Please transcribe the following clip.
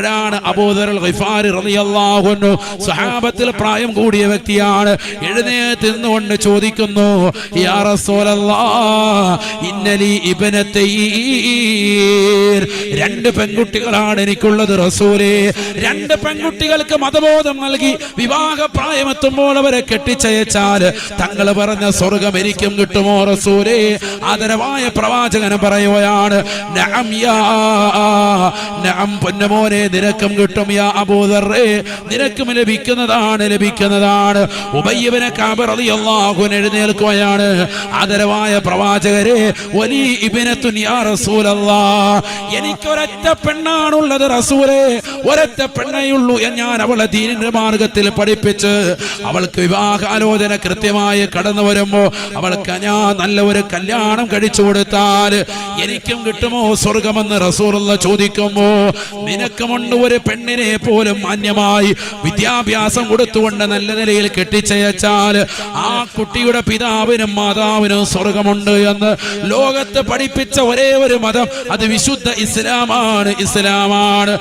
ാണ് അബൂദർ അൽ ഗിഫാരി റളിയല്ലാഹു അൻഹു സ്വഹാബത്തിൽ പ്രായം കൂടിയ വ്യക്തിയാണ്. എഴുന്നേറ്റ് നിന്നുകൊണ്ട് ചോദിക്കുന്നു, യാ റസൂലല്ലാഹ് ഇന്നലി ഇബ്നതൈർ, രണ്ട് പെൺകുട്ടികളാണ് എനിക്കുള്ളത് റസൂലേ. രണ്ട് പെൺകുട്ടികൾക്ക് മതബോധം നൽകി വിവാഹ പ്രായമെത്തുമ്പോൾ അവരെ കെട്ടിച്ചയച്ചാൽ തങ്ങൾ പറഞ്ഞ സ്വർഗം എനിക്കും കിട്ടുമോ റസൂലേ? ആദരവായ പ്രവാചകൻ പറയുകയാണ്, നഅം യാ നഅം പൊന്നമോനെ, നിനക്കും കിട്ടും യാ അബൂദർ, നിനക്കും ലഭിക്കുന്നതാണ്. ഉബയ്യ് ഇബ്നു കഅബ് റളിയല്ലാഹു അൻഹു എഴുന്നേൽക്കുകയാണ്. ആദരവായ പ്രവാചകരെ, വലി ഇബ്നത്തുൻ യാ റസൂലല്ലാഹ്, എനിക്കൊരൊറ്റ പെണ്ണാണുള്ളത് റസൂലേ, ഒരൊറ്റ പെണ്ണേയുള്ളൂ. ഞാൻ അവളെ ദീനിന്റെ മാർഗത്തിൽ പഠിപ്പിച്ച് അവൾക്ക് വിവാഹാലോചന കൃത്യമായി കടന്നു വരുമ്പോ അവൾക്ക് ഞാൻ നല്ല ഒരു കല്യാണം കഴിച്ചു കൊടുത്താൽ എനിക്കും കിട്ടുമോ സ്വർഗമെന്ന് റസൂലുള്ള ചോദിക്കുമ്പോ, നിനക്കുമുണ്ട് ഒരു പെണ്ണിനെ പോലും മാന്യമായി വിദ്യാഭ്യാസം കൊടുത്തുകൊണ്ട് നല്ല നിലയിൽ കെട്ടിച്ചയച്ചാൽ ആ കുട്ടിയുടെ പിതാവിനും മാതാവിനും സ്വർഗമുണ്ട് എന്ന് ലോകത്ത് പഠിപ്പിച്ച ഒരേ ഒരു മതം അത് വിശുദ്ധ ഇസ്ലാമാണ്.